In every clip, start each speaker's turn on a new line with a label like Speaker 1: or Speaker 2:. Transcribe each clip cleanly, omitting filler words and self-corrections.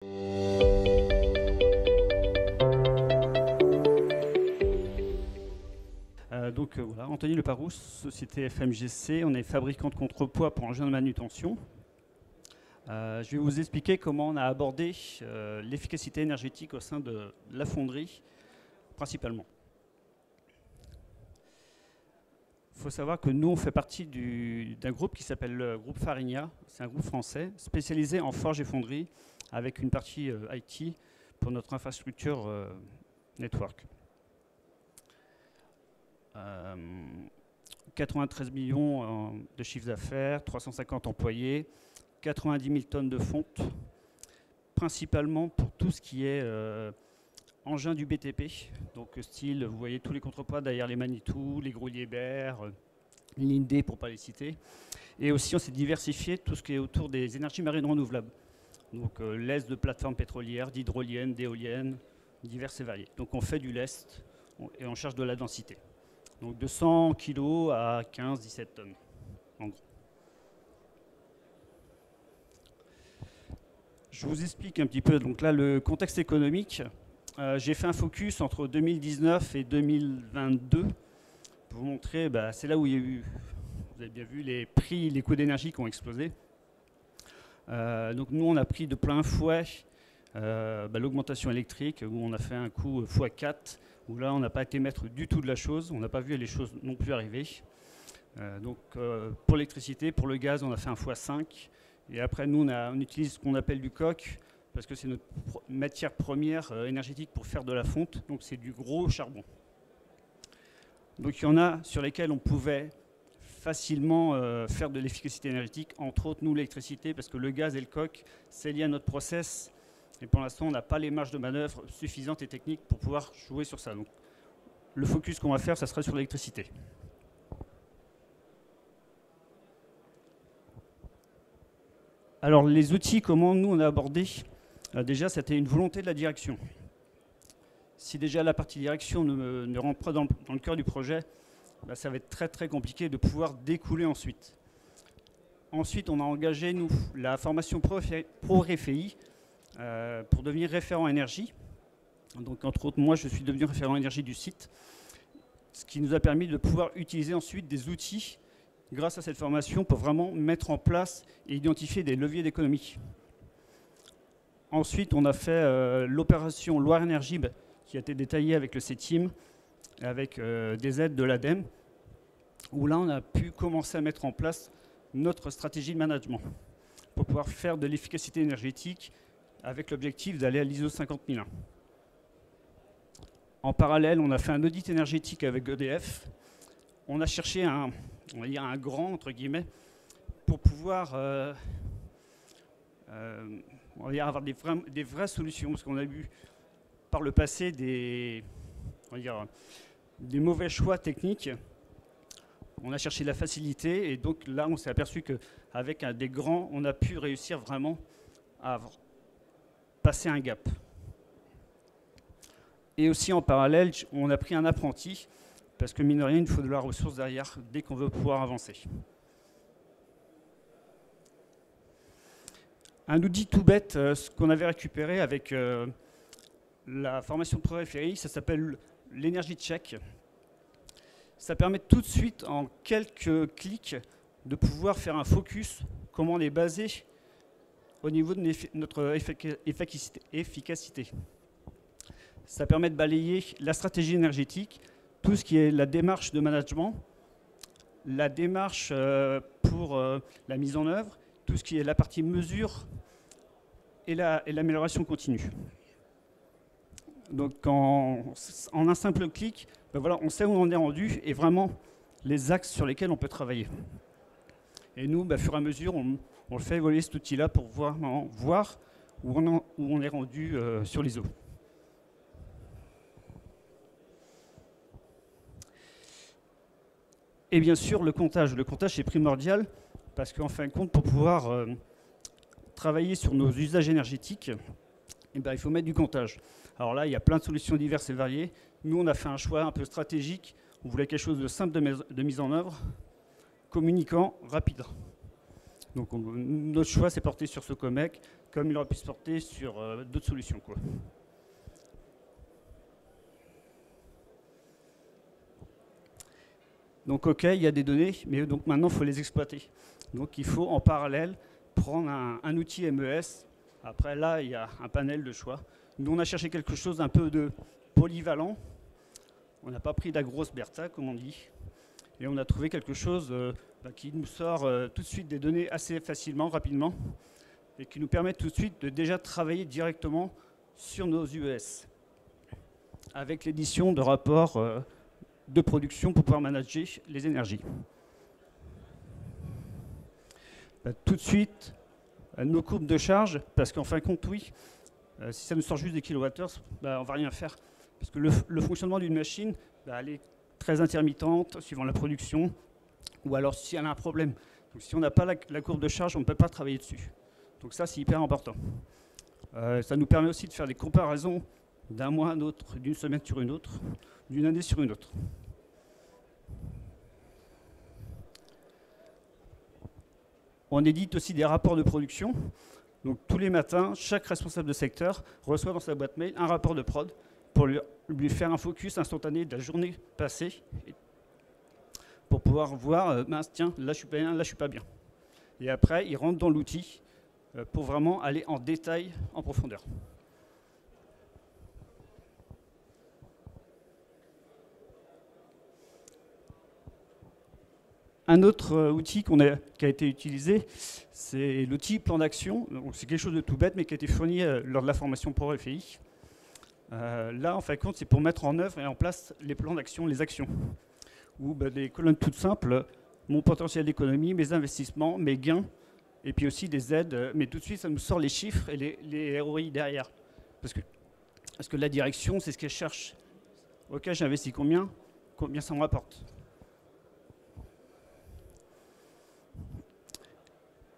Speaker 1: Voilà, Anthony Leparoux, société FMGC, on est fabricant de contrepoids pour engins de manutention. Je vais vous expliquer comment on a abordé l'efficacité énergétique au sein de la fonderie, principalement. Il faut savoir que nous, on fait partie d'un groupe qui s'appelle le groupe Farinia. C'est un groupe français spécialisé en forge et fonderie, avec une partie IT pour notre infrastructure network. 93 millions de chiffre d'affaires, 350 employés, 90 000 tonnes de fonte, principalement pour tout ce qui est engins du BTP. Donc style, vous voyez tous les contrepoids derrière les Manitou, les Gros Liebherr, Linde pour ne pas les citer. Et aussi on s'est diversifié tout ce qui est autour des énergies marines renouvelables. Donc lest de plateformes pétrolières, d'hydroliennes, d'éoliennes, diverses et variées. Donc on fait du lest et on cherche de la densité. Donc de 100 kg à 15-17 tonnes, en gros. Je vous explique un petit peu. Donc là, le contexte économique. J'ai fait un focus entre 2019 et 2022 pour vous montrer, c'est là où il y a eu, vous avez bien vu, les prix, les coûts d'énergie qui ont explosé. Donc nous, on a pris de plein fouet l'augmentation électrique, où on a fait un coût x4, où là, on n'a pas été maître du tout de la chose, on n'a pas vu les choses non plus arriver. Pour l'électricité, pour le gaz, on a fait un x5. Et après, nous, on utilise ce qu'on appelle du coke, parce que c'est notre matière première énergétique pour faire de la fonte. Donc, c'est du gros charbon. Donc, il y en a sur lesquels on pouvait facilement faire de l'efficacité énergétique, entre autres, nous, l'électricité, parce que le gaz et le coke, c'est lié à notre process. Et pour l'instant, on n'a pas les marges de manœuvre suffisantes et techniques pour pouvoir jouer sur ça. Donc, le focus qu'on va faire, ça sera sur l'électricité. Alors, les outils, comment nous, on a abordé déjà, c'était une volonté de la direction. Si déjà la partie direction ne rentre pas dans le cœur du projet, ça va être très, très compliqué de pouvoir découler ensuite. Ensuite, on a engagé, nous, la formation Pro-RFI, pour devenir référent énergie. Donc, entre autres, moi, je suis devenu référent énergie du site, ce qui nous a permis de pouvoir utiliser ensuite des outils grâce à cette formation pour vraiment mettre en place et identifier des leviers d'économie. Ensuite, on a fait l'opération Loire Énergie qui a été détaillée avec le CETIM, avec des aides de l'ADEME, où là, on a pu commencer à mettre en place notre stratégie de management pour pouvoir faire de l'efficacité énergétique avec l'objectif d'aller à l'ISO 50001. En parallèle, on a fait un audit énergétique avec EDF. On a cherché on va dire un grand, entre guillemets, pour pouvoir on va dire avoir des vraies solutions, parce qu'on a eu par le passé des mauvais choix techniques. On a cherché la facilité, et donc là, on s'est aperçu qu'avec des grands, on a pu réussir vraiment à passer un gap. Et aussi en parallèle, on a pris un apprenti, parce que mine de rien, il faut de la ressource derrière dès qu'on veut pouvoir avancer. Un outil tout bête, ce qu'on avait récupéré avec la formation de Pro-RFI, ça s'appelle l'Energy Check. Ça permet tout de suite, en quelques clics, de pouvoir faire un focus, comment on est basé au niveau de notre efficacité. Ça permet de balayer la stratégie énergétique, tout ce qui est la démarche de management, la démarche pour la mise en œuvre, tout ce qui est la partie mesure et l'amélioration continue. Donc en un simple clic, voilà, on sait où on est rendu et vraiment les axes sur lesquels on peut travailler. Et nous, au fur et à mesure, on fait évoluer cet outil-là pour voir où on est rendu sur l'ISO. Et bien sûr, le comptage. Le comptage est primordial parce qu'en fin de compte, pour pouvoir travailler sur nos usages énergétiques, il faut mettre du comptage. Alors là, il y a plein de solutions diverses et variées. Nous, on a fait un choix un peu stratégique. On voulait quelque chose de simple de mise en œuvre, communicant, rapide. Donc notre choix s'est porté sur ce COMEC, comme il aurait pu se porter sur d'autres solutions, quoi. Donc ok, il y a des données, mais donc maintenant il faut les exploiter. Donc il faut en parallèle prendre un outil MES. Après là, il y a un panel de choix. Nous on a cherché quelque chose d'un peu de polyvalent. On n'a pas pris de la grosse Bertha, comme on dit. Et on a trouvé quelque chose qui nous sort tout de suite des données assez facilement, rapidement, et qui nous permet tout de suite de déjà travailler directement sur nos UES, avec l'édition de rapports de production pour pouvoir manager les énergies. Tout de suite, nos courbes de charge, parce qu'en fin de compte, oui, si ça nous sort juste des kilowattheures, on ne va rien faire. Parce que le fonctionnement d'une machine, elle est très intermittente, suivant la production, ou alors si elle a un problème. Donc, si on n'a pas la courbe de charge, on ne peut pas travailler dessus. Donc ça, c'est hyper important. Ça nous permet aussi de faire des comparaisons d'un mois à un autre, d'une semaine sur une autre, d'une année sur une autre. On édite aussi des rapports de production. Donc tous les matins, chaque responsable de secteur reçoit dans sa boîte mail un rapport de prod pour lui faire un focus instantané de la journée passée pour pouvoir voir, tiens, là je suis pas bien, là je suis pas bien. Et après, il rentre dans l'outil pour vraiment aller en détail, en profondeur. Un autre outil qui a été utilisé, c'est l'outil plan d'action. C'est quelque chose de tout bête, mais qui a été fourni lors de la formation Pro RFI. Là, en fin de compte, c'est pour mettre en œuvre et en place les plans d'action, les actions. Ou des colonnes toutes simples, mon potentiel d'économie, mes investissements, mes gains, et puis aussi des aides. Mais tout de suite, ça nous sort les chiffres et les ROI derrière. Parce que la direction, c'est ce qu'elle cherche. Ok, j'investis combien ça me rapporte.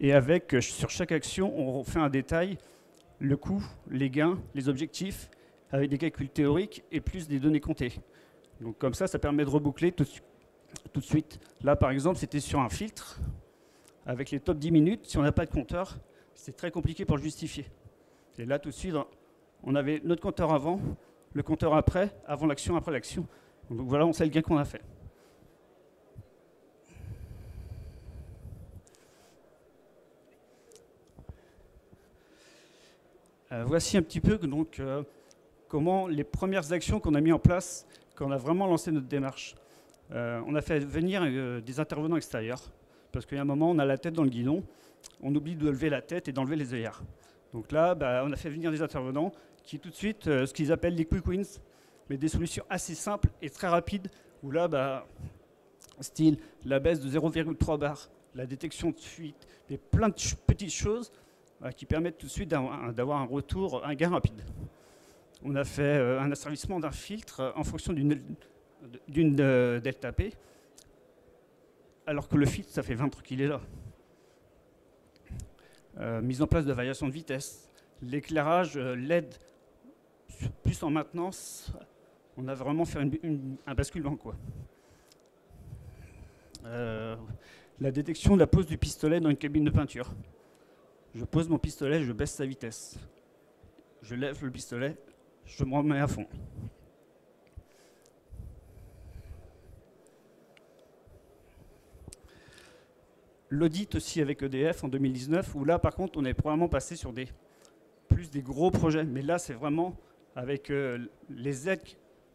Speaker 1: Et sur chaque action, on fait un détail, le coût, les gains, les objectifs, avec des calculs théoriques et plus des données comptées. Donc comme ça permet de reboucler tout de suite. Là, par exemple, c'était sur un filtre, avec les top 10 minutes. Si on n'a pas de compteur, c'est très compliqué pour le justifier. Et là, tout de suite, on avait notre compteur avant, le compteur après, avant l'action, après l'action. Donc voilà, on sait le gain qu'on a fait. Voici un petit peu donc, comment les premières actions qu'on a mis en place quand on a vraiment lancé notre démarche. On a fait venir des intervenants extérieurs, parce qu'il y a un moment, on a la tête dans le guidon, on oublie de lever la tête et d'enlever les œillères. Donc là, on a fait venir des intervenants qui tout de suite, ce qu'ils appellent les quick wins, mais des solutions assez simples et très rapides, où là, style la baisse de 0,3 bar, la détection de fuite, plein de petites choses qui permettent tout de suite d'avoir un retour, un gain rapide. On a fait un asservissement d'un filtre en fonction d'une delta P, alors que le filtre, ça fait 20 trucs qu'il est là. Mise en place de variation de vitesse, l'éclairage LED, plus en maintenance, on a vraiment fait un basculement, quoi. La détection de la pose du pistolet dans une cabine de peinture. Je pose mon pistolet, je baisse sa vitesse. Je lève le pistolet, je me remets à fond. L'audit aussi avec EDF en 2019, où là par contre on est probablement passé sur plus des gros projets. Mais là c'est vraiment avec les aides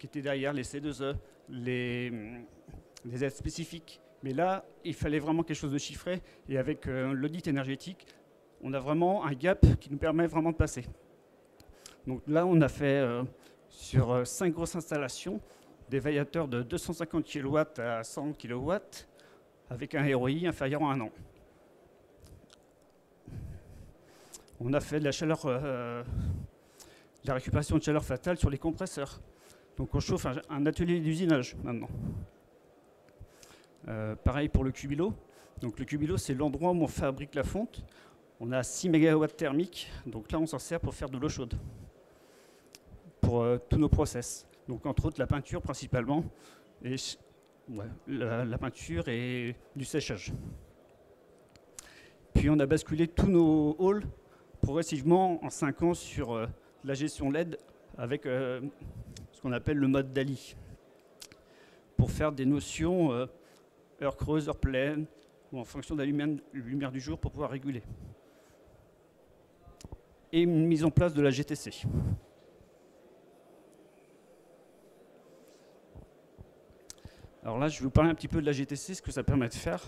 Speaker 1: qui étaient derrière, les C2E, les aides spécifiques. Mais là il fallait vraiment quelque chose de chiffré. Et avec l'audit énergétique, on a vraiment un gap qui nous permet vraiment de passer. Donc là, on a fait sur 5 grosses installations des variateurs de 250 kW à 100 kW avec un ROI inférieur à 1 an. On a fait de la chaleur, la récupération de chaleur fatale sur les compresseurs. Donc on chauffe un atelier d'usinage maintenant. Pareil pour le cubilo. Donc le cubilo, c'est l'endroit où on fabrique la fonte. On a 6 MW thermique, donc là on s'en sert pour faire de l'eau chaude, pour tous nos process. Donc entre autres la peinture principalement, et la peinture et du séchage. Puis on a basculé tous nos halls progressivement en 5 ans sur la gestion LED avec ce qu'on appelle le mode DALI, pour faire des notions heure creuse, heure pleine, ou en fonction de la lumière du jour pour pouvoir réguler. Et une mise en place de la GTC. Alors là, je vais vous parler un petit peu de la GTC, ce que ça permet de faire.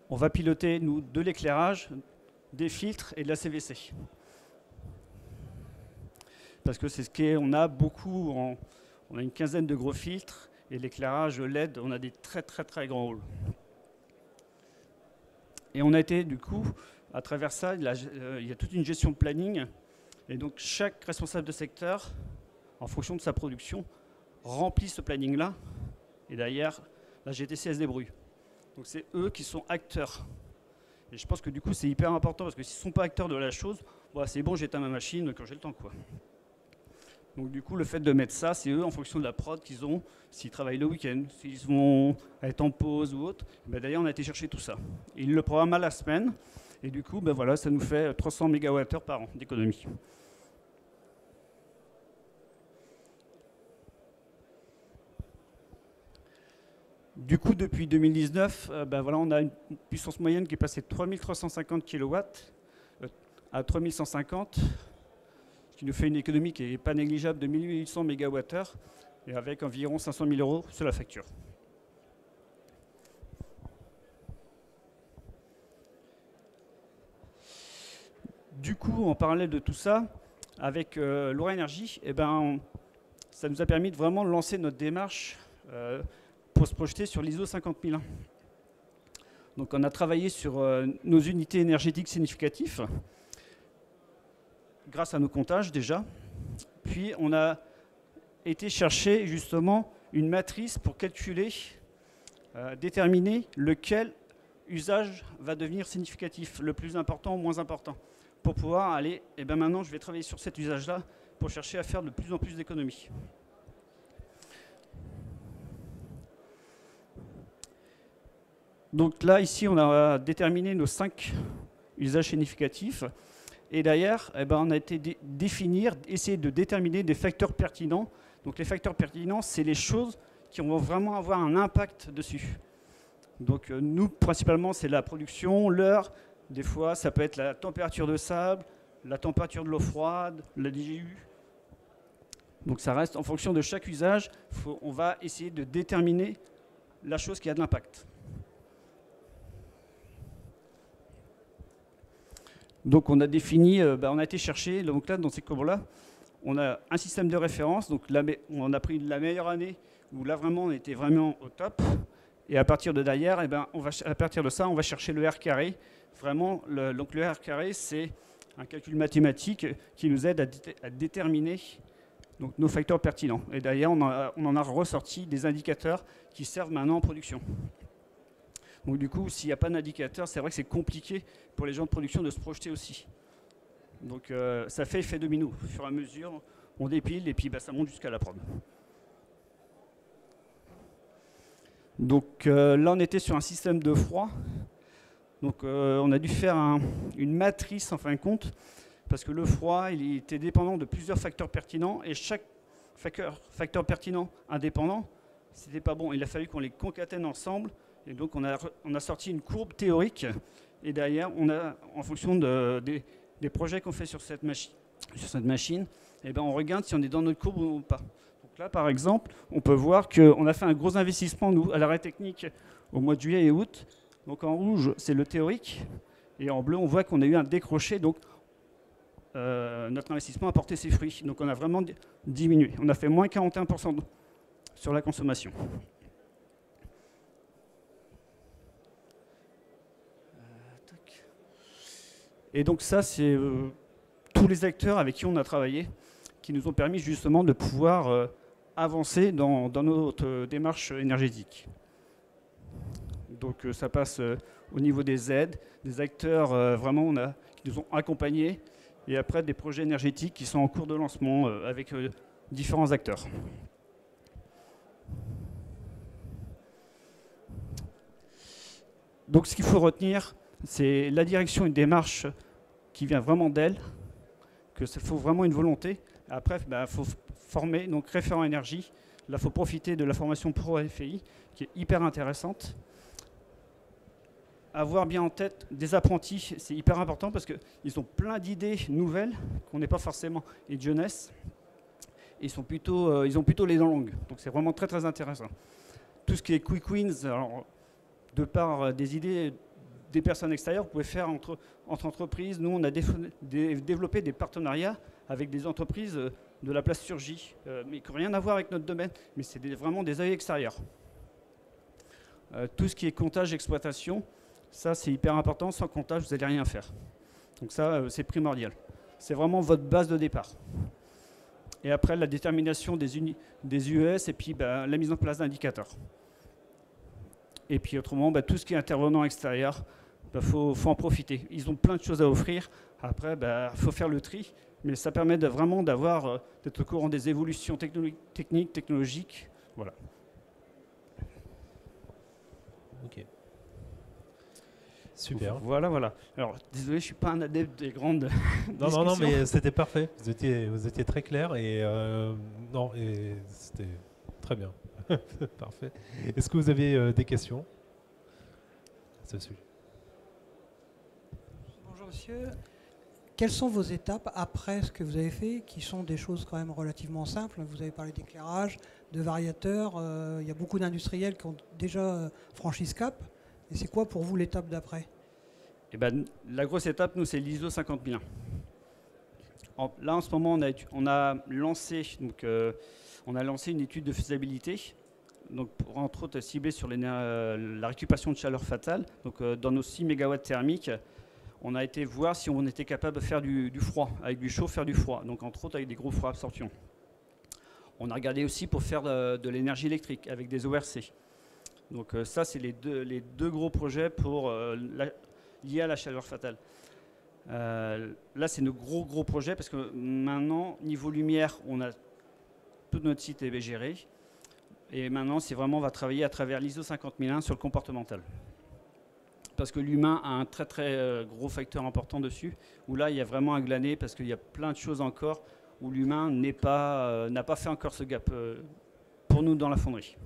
Speaker 1: On va piloter, nous, de l'éclairage, des filtres et de la CVC. Parce que c'est ce qu'on a beaucoup, on a une quinzaine de gros filtres, et l'éclairage LED, on a des très grands halls. Et on a été, du coup, à travers ça, il y a toute une gestion de planning, et donc chaque responsable de secteur, en fonction de sa production, remplit ce planning-là, et derrière, la GTC se débrouille. Donc c'est eux qui sont acteurs. Et je pense que du coup, c'est hyper important, parce que s'ils ne sont pas acteurs de la chose, bah, c'est bon, j'éteins ma machine quand j'ai le temps, quoi. Donc du coup, le fait de mettre ça, c'est eux, en fonction de la prod qu'ils ont, s'ils travaillent le week-end, s'ils vont être en pause ou autre. Ben d'ailleurs, on a été chercher tout ça. Et ils le programment à la semaine, et du coup, ben voilà, ça nous fait 300 MWh par an d'économie. Du coup, depuis 2019, ben voilà, on a une puissance moyenne qui est passée de 3350 kW à 3150, qui nous fait une économie qui n'est pas négligeable de 1800 MWh et avec environ 500 000 € sur la facture. Du coup, en parallèle de tout ça, avec Laura Énergie, eh ben, ça nous a permis de vraiment lancer notre démarche pour se projeter sur l'ISO 50001. Donc on a travaillé sur nos unités énergétiques significatives, grâce à nos comptages déjà. Puis on a été chercher justement une matrice pour calculer, déterminer lequel usage va devenir significatif, le plus important ou moins important, pour pouvoir aller, et bien maintenant je vais travailler sur cet usage-là pour chercher à faire de plus en plus d'économies. Donc là, ici, on a déterminé nos 5 usages significatifs. Et derrière, eh ben, on a été essayer de déterminer des facteurs pertinents. Donc les facteurs pertinents, c'est les choses qui vont vraiment avoir un impact dessus. Donc nous, principalement, c'est la production, l'heure. Des fois, ça peut être la température de sable, la température de l'eau froide, la DGU. Donc ça reste en fonction de chaque usage. On va essayer de déterminer la chose qui a de l'impact. Donc on a défini, on a été chercher, donc là dans ces cours-là, on a un système de référence, donc là, on a pris la meilleure année où là vraiment on était vraiment au top, et à partir de derrière, à partir de ça, on va chercher le R carré. Vraiment, donc le R carré, c'est un calcul mathématique qui nous aide à déterminer donc, nos facteurs pertinents. Et derrière, on en a ressorti des indicateurs qui servent maintenant en production. Donc du coup, s'il n'y a pas d'indicateur, c'est vrai que c'est compliqué pour les gens de production de se projeter aussi. Donc ça fait effet domino. Au fur et à mesure, on dépile et puis ça monte jusqu'à la prod. Donc là, on était sur un système de froid. Donc on a dû faire une matrice en fin de compte, parce que le froid, il était dépendant de plusieurs facteurs pertinents, et chaque facteur pertinent indépendant, c'était pas bon. Il a fallu qu'on les concatène ensemble. Et donc, on a sorti une courbe théorique. Et derrière, en fonction des projets qu'on fait sur cette machine, eh ben, on regarde si on est dans notre courbe ou pas. Donc là, par exemple, on peut voir qu'on a fait un gros investissement, nous, à l'arrêt technique au mois de juillet et août. Donc en rouge, c'est le théorique. Et en bleu, on voit qu'on a eu un décroché. Donc, notre investissement a porté ses fruits. Donc, on a vraiment diminué. On a fait moins 41% sur la consommation. Et donc ça, c'est tous les acteurs avec qui on a travaillé qui nous ont permis justement de pouvoir avancer dans notre démarche énergétique. Donc ça passe au niveau des aides, des acteurs vraiment qui nous ont accompagnés, et après des projets énergétiques qui sont en cours de lancement avec différents acteurs. Donc ce qu'il faut retenir, C'est la direction, une démarche qui vient vraiment d'elle, que faut vraiment une volonté. Après, il faut former, donc référent énergie. Là, il faut profiter de la formation Pro FEI, qui est hyper intéressante. Avoir bien en tête des apprentis, c'est hyper important parce qu'ils ont plein d'idées nouvelles qu'on n'est pas forcément et de jeunesse. Ils ont plutôt les dents longues. Donc c'est vraiment très très intéressant. Tout ce qui est quick wins, alors, de par des idées des personnes extérieures, vous pouvez faire entre entreprises. Nous, on a développé des partenariats avec des entreprises de la plasturgie, mais qui n'ont rien à voir avec notre domaine, mais c'est vraiment des œils extérieurs. Tout ce qui est comptage, exploitation, ça c'est hyper important. Sans comptage, vous n'allez rien faire. Donc ça, c'est primordial. C'est vraiment votre base de départ. Et après, la détermination des UES et puis la mise en place d'indicateurs. Et puis autrement, tout ce qui est intervenant extérieur, faut en profiter. Ils ont plein de choses à offrir. Après, faut faire le tri. Mais ça permet vraiment d'être au courant des évolutions techniques, technologiques. Voilà.
Speaker 2: Ok. Super.
Speaker 1: Voilà. Alors, désolé, je ne suis pas un adepte des grandes discussions.
Speaker 2: Non, mais c'était parfait. Vous étiez très clair et c'était très bien. Parfait. Est-ce que vous avez des questions à ce sujet?
Speaker 3: Bonjour monsieur. Quelles sont vos étapes après ce que vous avez fait, qui sont des choses quand même relativement simples? Vous avez parlé d'éclairage, de variateurs. Il y a beaucoup d'industriels qui ont déjà franchi ce cap. Et c'est quoi pour vous l'étape d'après?
Speaker 1: La grosse étape, nous, c'est l'ISO 50001. Là, en ce moment, on a lancé une étude de faisabilité, donc pour entre autres cibler sur la récupération de chaleur fatale. Donc, dans nos 6 MW thermiques, on a été voir si on était capable de faire du froid, avec du chaud, faire du froid. Donc, entre autres, avec des gros froids absorption. On a regardé aussi pour faire de l'énergie électrique, avec des ORC. Donc, ça, c'est les deux gros projets liés à la chaleur fatale. Là, c'est nos gros projets parce que maintenant, niveau lumière, tout notre site est géré. Et maintenant, on va travailler à travers l'ISO 50001 sur le comportemental. Parce que l'humain a un très très gros facteur important dessus, où là, il y a vraiment à glaner parce qu'il y a plein de choses encore où l'humain n'a pas fait encore ce gap pour nous dans la fonderie.